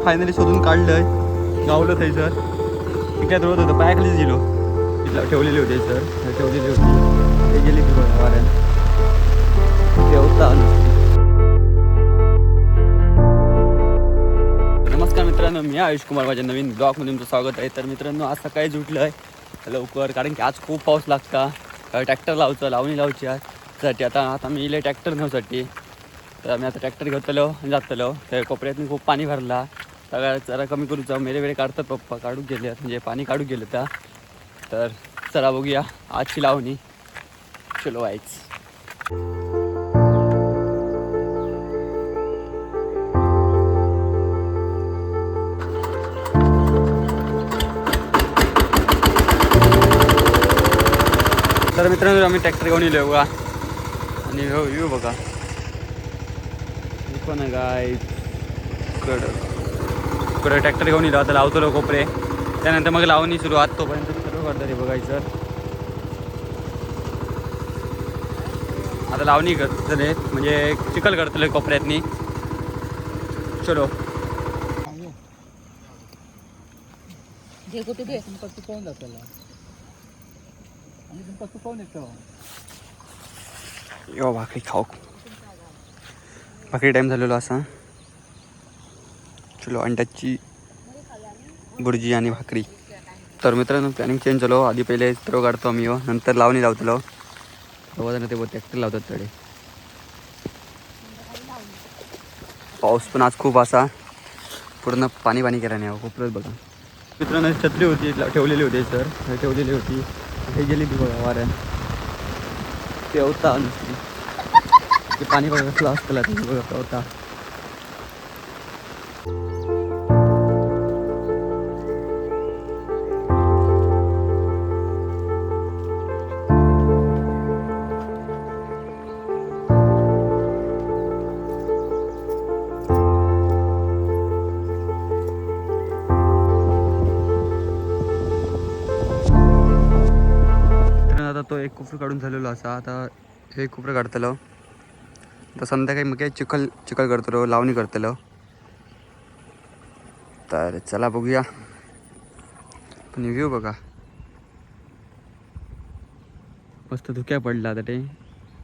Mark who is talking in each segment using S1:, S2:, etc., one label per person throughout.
S1: Finally शोधून काढलंय. गावलं थंय सर इकडे रोड होतं पायाखालीच गेलो. इथला ठेवलेली होती सर ठेवलेली होती ते गेली ती बघा वाऱ्यान ठेवता. नमस्कार मित्रांनो, मी आयुष कुमार. माझ्या नवीन ब्लॉगमध्ये तुमचं स्वागत आहे. तर मित्रांनो, आज सकाळी उठलं आहे लवकर कारण की आज खूप पाऊस लागता. ट्रॅक्टर लावचं लावणी लावची साठी आता मी इले ट्रॅक्टर नेऊसाठी. तर आम्ही आता ट्रॅक्टर घेतलो जातलो. त्या कोपऱ्यातून खूप पाणी भरला. सगळ्या जरा कमी करू जाऊ मेरे वेळे काढतात पप्पा काढून गेले म्हणजे पाणी काढून गेलं त्या. तर चला बघूया आजची लावणी. चलो व्हायच. तर मित्रांनो, आम्ही ट्रॅक्टर घेऊन येलो बघा आणि येऊ बघा पण काय इकडं ट्रॅक्टर घेऊन येलो. आता लावतो कोपरे, त्यानंतर मग लावणी सुरुवात. तोपर्यंत सर्व करता रे बघायचं. आता लावणी करतले म्हणजे चिखल करतले कोपऱ्यातनी. चलो यो भाकरी खाऊ. भाकरी टाईम झालेलो असा. चलो अंड्याची भुर्जी आणि भाकरी. तर मित्रांनो, प्लॅनिंग चेंज झालो. आधी पहिले सर्व काढतो आम्ही नंतर लावणी लावतलो. तेव्हा ते ट्रॅक्टर लावतात तडे. पाऊस पण आज खूप असा पूर्ण पाणी केला नाही खूपच बघा. मित्रांनो, छत्री होती ठेवलेली होती सर ठेवलेली होती हे गेली ती बघा वाऱ्यान ठेवता नुसती. ते पाणी बघा कसलं असतं ते बघा ठेवता. आता तो एक कोपरं काढून झालेलो असा. आता हे कोपरं काढतलो. तर संध्याकाळी मग काय चिखल करतलो लावणी करतलो. तर चला बघूया. पण व्ह्यू बघा मस्त धुक्या पडला आता ते.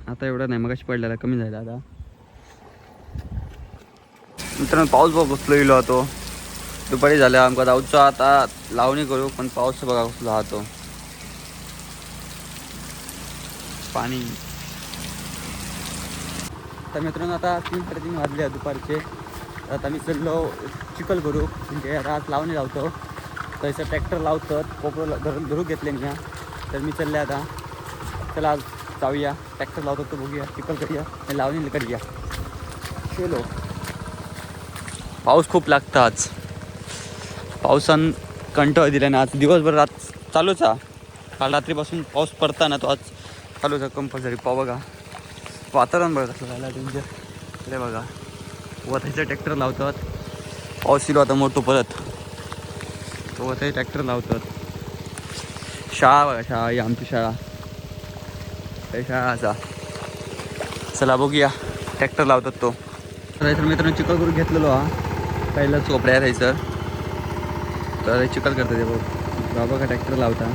S1: आता एवढा नाही मगाशी पडलेला कमी झाला आता. मित्रांनो, पाऊस बसलो इलो होतो दुपारी झाल्या आमका जाऊचं. आता लावणी करू पण पाऊस बघा कसला राहतो पाणी. तर मित्रांनो, आता 3-3:30 वाजले दुपारचे. आता मी चाललो चिखल करू म्हणजे आता आज लावणी लावतो. तसं ट्रॅक्टर लावतात कोपरं धरू घेतले मी. तर मी चालले आता. चला आज जाऊया ट्रॅक्टर लावतो तो बघूया चिखल करूया आणि लावणी करूया. चलो. पाऊस खूप लागतं आज. पावसान कंटाळा दिला ना आज दिवसभर रात चालूच आहे. काल रात्रीपासून पाऊस पडता ना तो आज चालूच आहे कंपल्सरी. बघा वातावरण बघा कसं झालं तुमच्या बघा. वतायचं ट्रॅक्टर लावतात. पाऊस येलो आता मोठो परत तो वताय ट्रॅक्टर लावतात. शाळा बघा शाळा ही आमची शाळा शाळा असा. चला बघूया ट्रॅक्टर लावतात तो. तर मित्रांनो, चिखल करून घेतलेलो हा पहिलाच कोपऱ्या राहायचं. तर चिखल करतात ते बघ बाबा का ट्रॅक्टर लावता.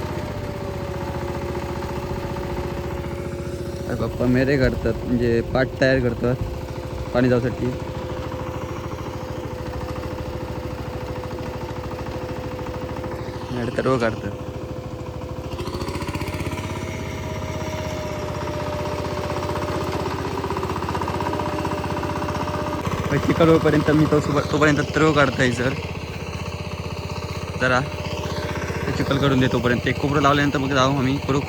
S1: पप्पा मेरे करतात म्हणजे पाट तयार करतात पाणी जाऊसाठी. सर्व काढतात. चिखल होईपर्यंत मी तोपर्यंत सर्व काढताय सर. जरा चिखल करून दे तोपर्यंत. एक कोपरं लावल्यानंतर मग जाऊ आम्ही करू.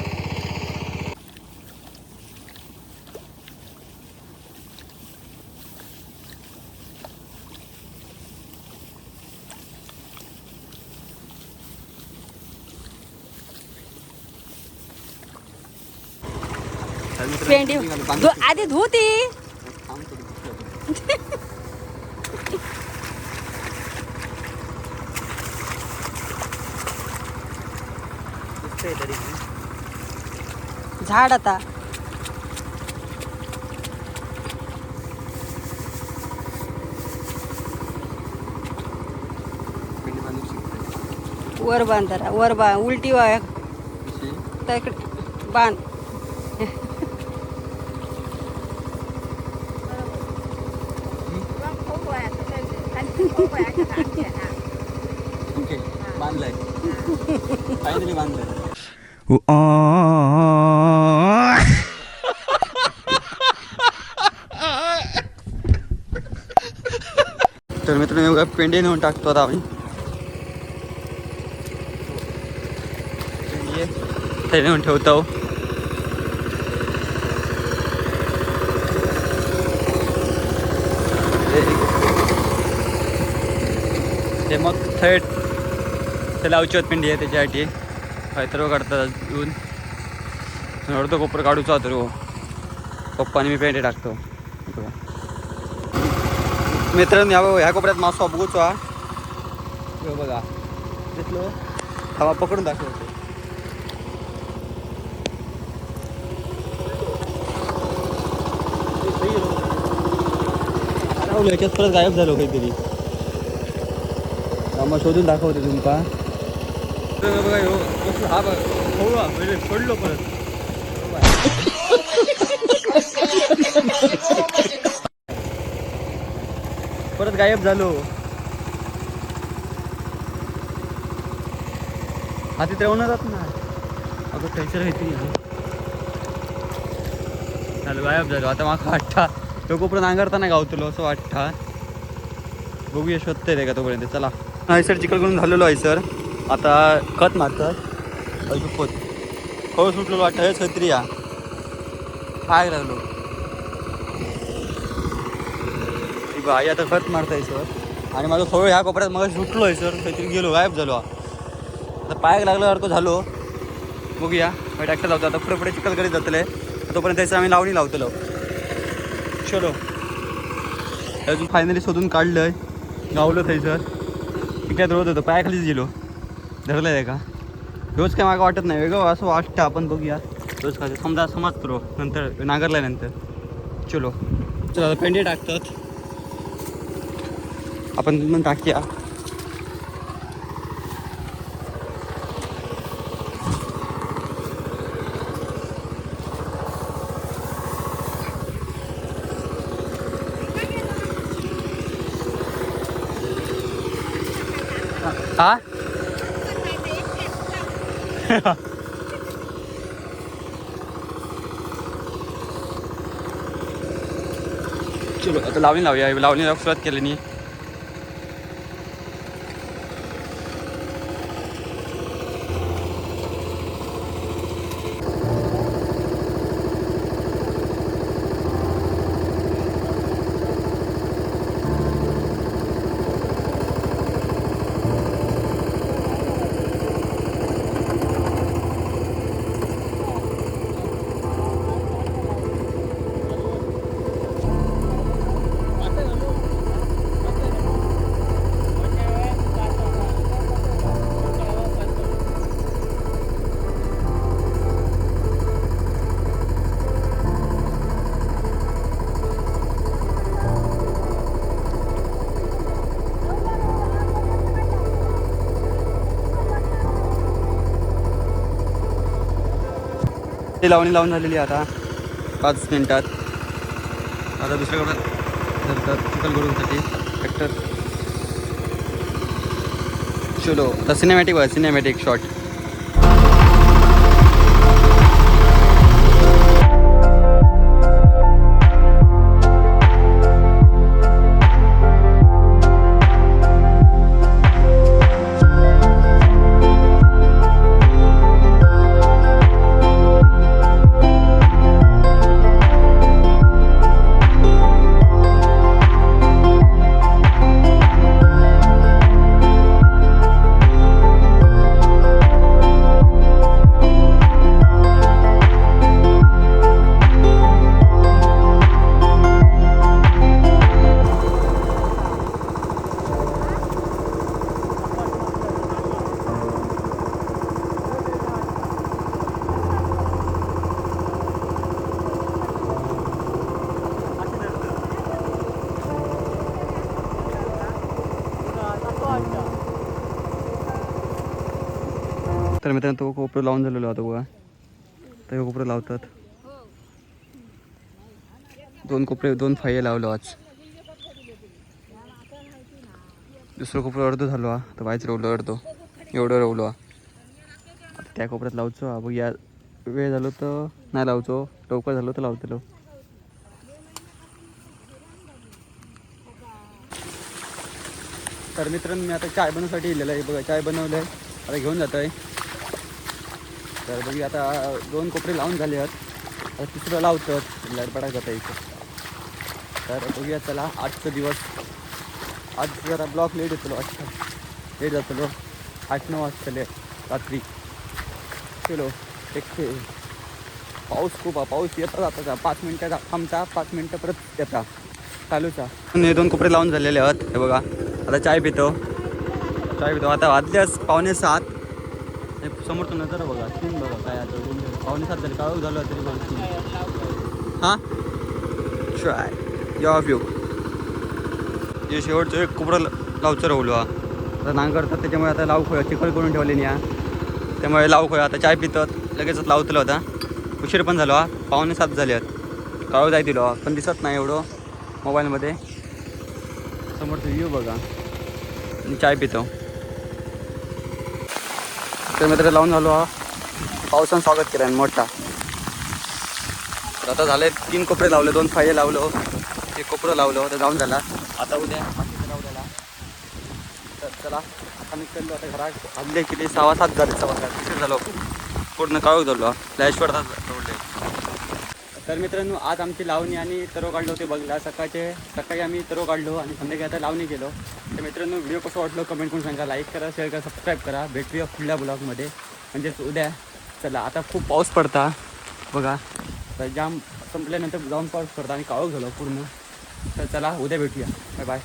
S2: आधी धुती झाड आता वर बांध जरा वर बांध उलटी वाया
S1: कशी?
S2: तर इकडे बांध
S1: ओके बांधलाय फायनली बांधलाय. तर मित्रांनो पेंडे नेऊन टाकतो आता आम्ही. ते नेऊन ठेवतो. ते मग थेट ते लावची होत पिंडी आहे त्याच्यासाठी काहीतरी काढतात येऊन अर्धो कोपर काढूचा तर पप्पाने मी पेंडे टाकतो. मित्रांनो ह्या कोपऱ्यात मासो बघूचो बघा घेतलो हवा पकडून दाखवतो. ह्याच्यात परत गायब झालो काहीतरी मग शोधून दाखवते तुमका. बघा हा बघा सोडलो परत परत गायब झालो. हा तिथे येऊन जात ना अगं काहीतरी काहीतरी झालं गायब झालो. आता माका वाटता तो कोपर्यंत नांगरताना गावतलो असं वाटतं. बघूया शोधता येते का तोपर्यंत. चला नाही सर चिखल करून झालेलो आहे सर. आता खत मारतात अजून खळ सुटलेलो वाटतं हे छत्री या काय लागलो आई आता खत मारताय सर. आणि माझं थोडं ह्या कोपऱ्यात मग सुटलो आहे सर काहीतरी गेलो गायब झालो. आता पाय लागल्यासारखं झालो. बघूया मग ट्रॅक्टर लावतो आता पुढे पुढे चिखल करीत जातले तोपर्यंत त्याचं आम्ही लावणी लावतलो. चलो अजून फायनली शोधून काढलंय गावलं सर. काय रोज होतं पायाखालीच गेलो धरलं आहे का रोज काय मागं वाटत नाही वेगळं असं वाटतं. आपण बघूया रोज काय समजा समजतो नंतर नांगरल्यानंतर. चलो चला पेंडे टाकतात आपण पण टाकूया. हा चलो आता लावणी लावूया. लावणी सुरुवात केली नाही. ते लावणी लावून झालेली आता 5 मिनिटात. आता दुसऱ्याकडे धरतात चिखल करूनसाठी ट्रॅक्टर. चलो आता सिनेमॅटिक बघा सिनेमॅटिक शॉट. तर मित्रांनो तो कोपरं लावून झालेलो होता बघा. तर हे कोपरं लावतात. 2 कोपरे 2 फाये लावलो आज. दुसरं कोपरं अर्धो झालो हा. तर व्हायच रवलो अर्धो एवढं रवलो हा. त्या कोपऱ्यात लावचो हा. बघ या वेळ झालो तर नाही लावचो, लवकर झालो तर लावतलो. तर मित्रांनो मी आता चाय बनवण्यासाठी इलेलं आहे बघा. चाय बनवलं आहे आता घेऊन जातो आहे. तर बघूया आता 2 कोपरे लावून झाले आहेत. आता तिसरं लावतात लाईट पडायला जातं इथं. तर बघूया चला आजचा दिवस. आज जरा ब्लॉक लेट येतलो. अच्छा लेट जातलो 8-9 वाजतले रात्री. चलो एकटे पाऊस खूप आहे. पाऊस येता जाता 5 मिनटं थांबता 5 मिनटं परत येता चालूचा. हे 2 कोपरे लावून झालेले आहेत. हे बघा आता चाय पितो. आता वाजल्यास 6:45. हे समोर तो नजर बघा 3 बघा काय आता 6:45 झाले काळू झालं तरी बघ. हां ट्राय या व्ह्यू जे शेवटचं एक कोपरं लावचं रवलो हा. आता नांगरतात त्याच्यामुळे आता लाव खोया चिखल करून ठेवले नाही हा. त्यामुळे लाव खोया आता चाय पितात लगेचच लावतलो होता. उशीर पण झालो हा. 6:45 झाले आहेत. काळू जाय दिलो पण दिसत नाही एवढं मोबाईलमध्ये. समोरचं व्ह्यू बघा आणि चाय पितो. तर मित्र लावून झालो हा. पावसानं स्वागत केलं आहे मोठा. तर आता झाले 3 कोपरे लावले 2 फाये लावलो 1 कोपरं लावलं तर जाऊन झाला. आता उद्या बाकीचं लावलेला. तर चला आता निघतो आता घरात. हल्ले किती 6-7 झाले 6-7 उशीर झालो पूर्ण काळू झालो फ्लॅशवर जोडले. तर मित्रांनो आज आमची लावणी आणि तरो काढलो ते बघला. सकाळी आम्ही तरो काढलो आणि संध्याकाळी आता लावणी केलो. तर मित्रांनो व्हिडिओ कसं वाटलं कमेंट करून सांगा. लाईक करा शेअर करा सबस्क्राईब करा. भेटूया पुढल्या ब्लॉगमध्ये म्हणजेच उद्या. चला आता खूप पाऊस पडता बघा. तर जाम संपल्यानंतर जाऊन पाऊस पडता आणि काळोख झालो पूर्ण. तर चला उद्या भेटूया. Bye bye.